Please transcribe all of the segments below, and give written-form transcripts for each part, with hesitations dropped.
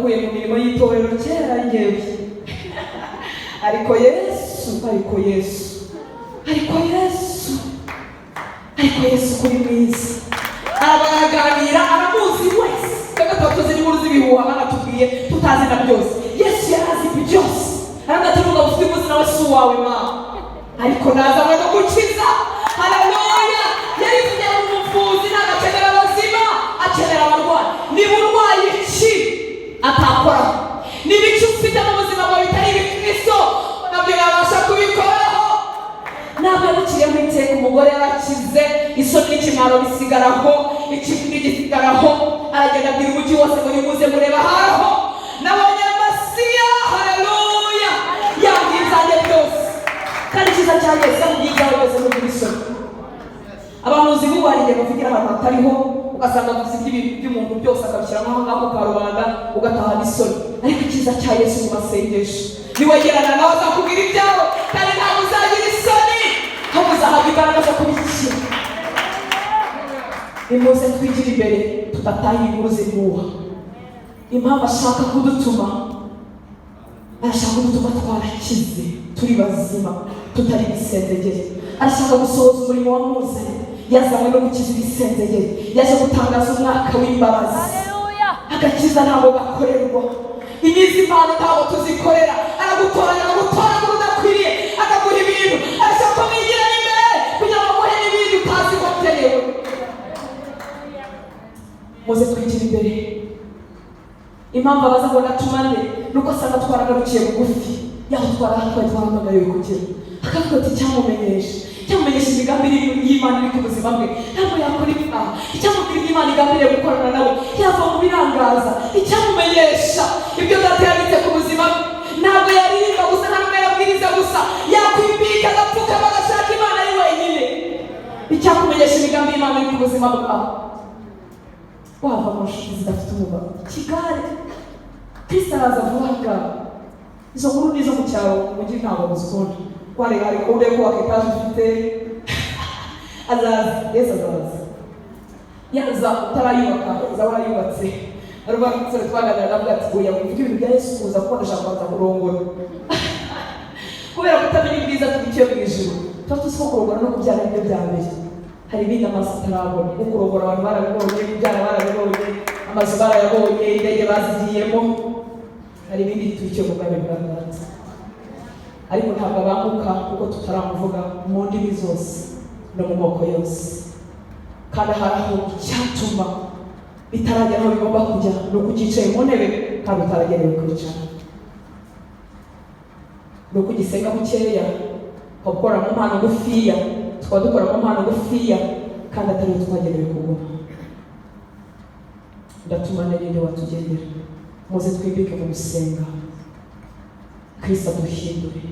Kuye mu mirimo y'itorero kera ngewe. Ariko Yesu kuri mwiza. Arabaganira aramuzi wese. Twebwe tuzi n'inkuru z'ibihuha banatubwiye tutazi na byose. Yesu yarazi byose. Aragateruka ufite umuzi nawe si uwawe mama. Ariko nazanywe no gukiza. Haleluya. Yari umuvuzi n'agakenera abazima, akenera abarwayi. Niba urwaye iki atakora? Niba icyo ufite mu buzima bwawe bitari ibikristo nabyo yabasha kubikoraho. Ntabwo yamuciriyeho iteka. Umugore yarakize, isoni n'ikimwaro bisigaraho, ikindi gisigaraho. Aragenda abwira umujyi wose ngo nimuze mureba haraho nabonye Masiya. Haleluya. Yabwizanye byose kandi icyiza cya Yesu yamubwizaho byose n'ugira isoni. Abahanuzi bubariye bavugira ahantu hatariho, ugasanga avuze ibintu by'umuntu byose akabishyira nk'aho ngaho ka rubanda ugataha n'isoni. Ariko icyiza cya Yesu mu masengesho niwegerana nawe azakubwira ibyawe kandi ntabwo uzagira isoni, ahubwo uzahabwa imbaraga zo kubikira. Nimuze twigire imbere tudataha inkuru z'impuha. Impamvu ashaka kudutuma, arashaka kudutuma twarakize, turi bazima, tutari ibisenzegeri. Arashaka gusohoza umurimo wamuzanye. Yazanywe no gukiza ibisenzegeri. Yaje gutangaza umwaka w'imbabazi. Agakiza ntabwo gakorerwa. Imizi impano ntabwo tuzikorera. Aragutoranya agagutoragura udakwiriye, akaguha ibintu. Arashaka kumwigira imbere kugira ngo amuhe n'ibindi utazi ko biterewe. Muze twigire imbere. Impamvu abaza ngo natumane nuko asanga twaragarukiye bugufi yaho twahamagariwe kugira. Akavuga ati cyamumenyesha imigambi y'Imana iri ku buzima bwe. Ntabwo yakora ibyaha. Icyamubwira Imana igambiriye gukorana nawe yava mu birangaza. Icyamumenyesha ibyo data yanditse ku buzima bwe. Ntabwo yaririmba gusa, ntabwo yabwiriza gusa, yakwimbika agapfukama agashaka Imana ari wenyine. Icyakumenyesha imigambi y'Imana iri ku buzima bwawe. Wava mu nshuti zidafite umumaro. Kigare Kristo araza vuba ngaho. Izo nkuru nizo mu cyaro umujyi ntabwo muzikunda. Hari ko ureko waketaje ufite azaza. Yesu azaza. Yaza utarayubaka, yaza warayubatse. Aruba nsore twaganira navuga ati oya wivuga ibintu bya Yesu kuza kuko ndashaka kubanza kurongora. Kubera kutamenya ibyiza tubikiye mu ijuru. Tuba tuzi ko kurongora no kubyara ibyo bya mbere. Hari ibindi amaso atarabona. Nko kurongora abantu barabibonye, kubyara barabibonye, amazu barayabonye, indege bazigiyemo. Hari ibindi tubikiye mu bwami bwa Data. Ariko ntabwo abanguka kuko tutaramuvuga mu ndimi zose no mu moko yose. Kandi haraho icyatuma bitaragera aho bigomba kujya ni uko ucyicaye mu ntebe kandi utaragenewe kwicara. Ni uko ugisenga bukeya, ukakora mu mpano ngufiya, tukaba dukora mu mpano ngufiya kandi atari yo twagenewe kuguma. Ndatuma n'ibindi watugendera. Muze twimbike mu gusenga. Kristo aduhindure,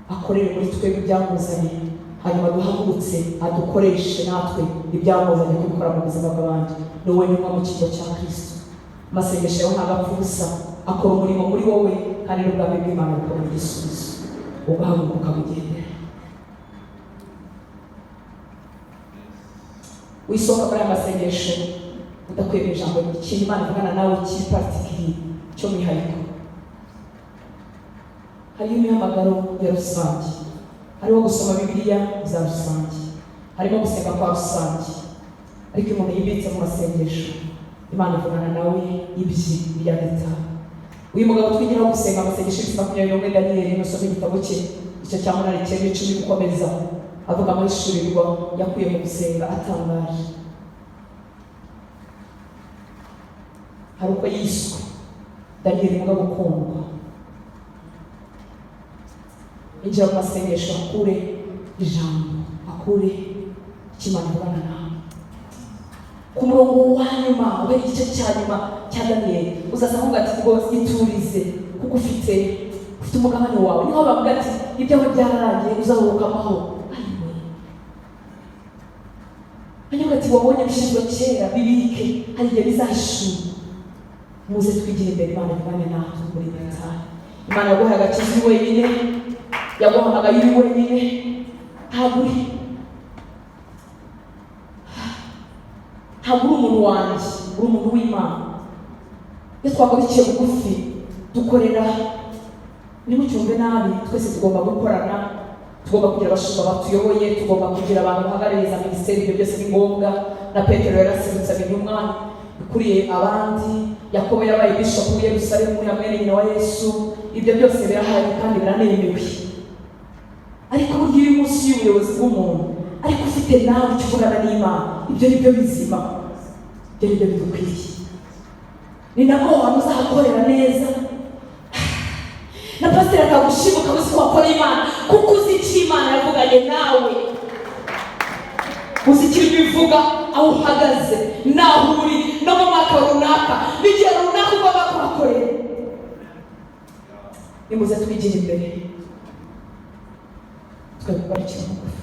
akorere muri twebwe ibyamuzanye, hanyuma duhagurutse adukoreshe natwe ibyamuzanye kubikora mu buzima bw'abandi. Ni wowe nyuma mu kigo cya Kristo. Amasengesho yawe ntabwo apfa ubusa, akora umurimo muri wowe kandi n'ubwami bw'Imana bukora igisubizo. Ugahaguruka ukabugendera. Wisohoka muri aya masengesho udakwiriye ijambo ry'ikintu Imana ivugana nawe cy'ipatikiri cyo mwihariko. Hariho imihamagaro ya rusange, hariho gusoma Bibiliya za rusange, harimo gusenga kwa rusange. Ariko umuntu yibitse mu masengesho Imana ivugana nawe ibyi bya Data. Uyu mugabo twigiraho gusenga amasengesho y'Imana Daniel n'usoma igitabo cye icyo cya 8:10 gukomeza avuga amashurirwa yakuye mu gusenga atangaje. Hari uko yiswe Daniel mugabo ukundwa. Injira mu masengesho akure ijambo, akure ikimana ivugana nawe. Ku murongo wa nyuma ubera igice cya nyuma cya Daniel uzasanga ati rwose iturize kuko ufite umugabane wawe. Niho bavuga ati ibyawe byararangiye uzahuruka amahoro. Hanyuma ati wabonye bishyizwe kera bibike hari igihe bizahishura. Muze twigire imbere Imana ivugane natwe muri Data. Imana yaguhaye agakiza wenyine, yaguhamagaye uri wenyine, ntabwo uri umuntu wanjye, uri umuntu w'Imana. iyo twagurikiye bugufi dukorera nimucyumve nabi. Twese tugomba gukorana, tugomba kugira abashumba batuyoboye, tugomba kugira abantu bahagarariza minisiteri. Ibyo byose ni ngombwa. Na Petero yarasimbutse amenya umwanya ukuriye abandi. Yakobo yabaye bishop w'i Yerusalemu, hamwe nyina wa Yesu. Ibyo byose birahari kandi biranemewe. Ariko burya iri munsi y'ubuyobozi bw'umuntu, ariko ufite nawe icyo uvugana n'Imana, ibyo ni byo bizima, ibyo ni byo bidukwiriye. Ni nako wamuzahakorera neza. Na pasiteri akagushibuka uzi ko wakora Imana, kuko uzi icyo Imana yavuganye nawe, uzi icyo bivuga, aho uhagaze, naho uri, no mu mwaka runaka, n'igihe runaka ugomba kuhakorera. Nimuze twigire imbere, twabarikira bugufi.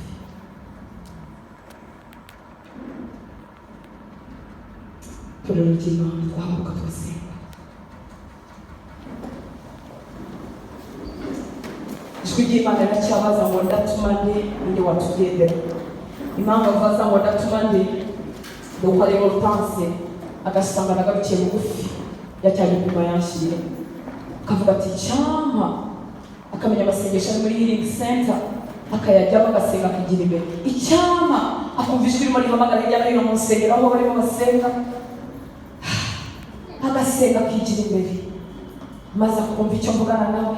Turarugire Imana, twahaguruka tugasenga. Ijwi ry'Imana riracyabaza ngo ndatuma nde, ninde watugendera. Impamvu avuga ngo ndatuma nde, ni uko areba Hortense agasanga nagarukiye bugufi yacyanye inyuma yanshyiriye, akavuga ati cyampa akamenya amasengesho ari muri healing center, akayajyamo agasenga akigira imbere. Icyampa akumva ijwi ririmo rihamagara hirya no hino mu nsengero aho barimo basenga, agasenga akigira imbere, maze akumva icyo mvugana nawe,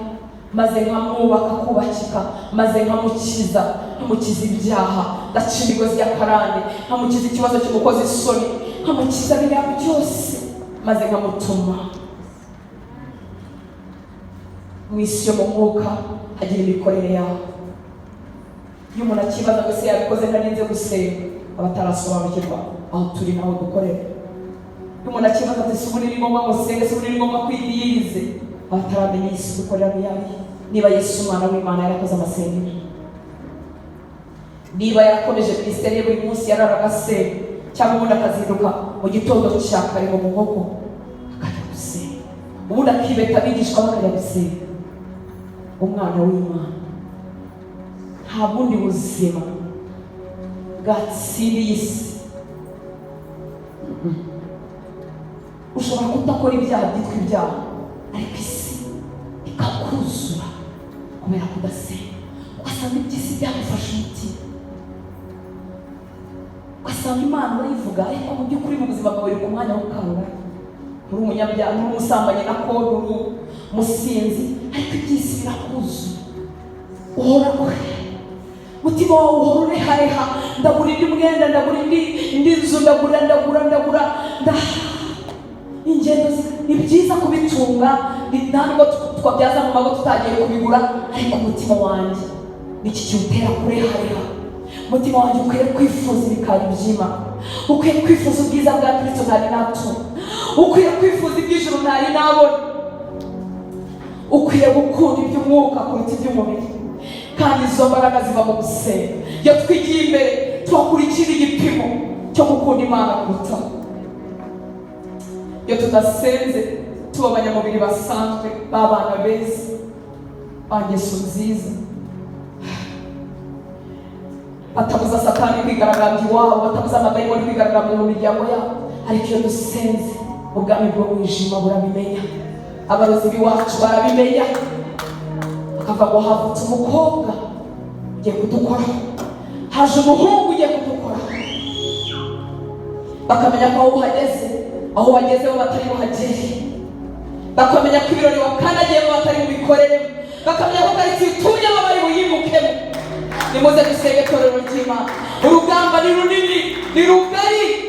maze nkamwubaka kubakika, maze nkamukiza, nkamukiza ibyaha, ndaca imigozi y'akarande, nkamukiza ikibazo cy'umukozi isoni, nkamukiza biriya byose, maze nkamutuma mu isi yo mu mwuka hagira imikorere yawe. Iyo umuntu akibaza ngo se yabikoze ntarinze gusenga, aba atarasobanukirwa aho turi naho dukorera. Iyo umuntu akibaza ati se ubu ni ngombwa ngo usenge, se ubu ni ngombwa kwiyirize, aba ataramenya isi dukorera niyayo. Niba Yesu umwana w'Imana yarakoze amasengero, niba yarakomeje minisiteri ye buri munsi yararaga asenga, cyangwa ubundi akazinduka mu gitondo cya kare mu muhogo akajya gusenga, ubundi akibeta abigishwa bakajya gusenga, umwana w'Imana nta bundi buzima bwatsindiye isi. Ushobora kutakora ibyaha byitwa ibyaha, ariko isi ikakuzura kubera kudasenga. Ugasanga iby'isi byagufashe umutima, ugasanga Imana urayivuga, ariko mu by'ukuri mu buzima bwawe uri ku mwanya wo gukangura. Uri umunyabyaha, uri umusambanyi na kodo, uri umusinzi, ariko iby'isi birakuzura. Uhora mutima wawe uhora urehareha, ndagura indi mwenda, ndagura indi nzu, ndagura ingendo. Ni byiza kubitunga, ntabwo twabyaza mu mago tutagiye kubigura, ariko umutima wanjye niki kiwutera kurehareha. Umutima wanjye ukwiye kwifuza ibikari by'Imana, ukwiye kwifuza ubwiza bwa Kristo ntari natunga, ukwiye kwifuza iby'ijuru ntari nabona, ukwiye gukunda iby'umwuka kuruta iby'umubiri. Kandi izo mbaraga ziva mu gusenga. Iyo twigiye imbere twakurikira igipimo cyo gukunda Imana kuruta. Iyo tudasenze tuba abanyamubiri basanzwe, b'abana beza, bangeso nziza, batabuza Satani kwigaragambya iwabo, batabuza amadayimoni kwigaragambya mu miryango yabo. Ariko iyo dusenze, ubwami bw'umwijima burabimenya, abarozi b'iwacu barabimenya, bakavuga ngo havutse umukobwa ugiye kudukoraho, haje umuhungu ugiye kudukoraho. Bakamenya ko aho uhageze, aho wagezeho batari buhagere, bakamenya ko ibirori wakandagiyemo batari bubikoreremo, bakamenya ko karitsiye utuyemo bari buyimukemo. Nimuze dusenge torero ry'Imana. Urugamba ni runini, ni rugari,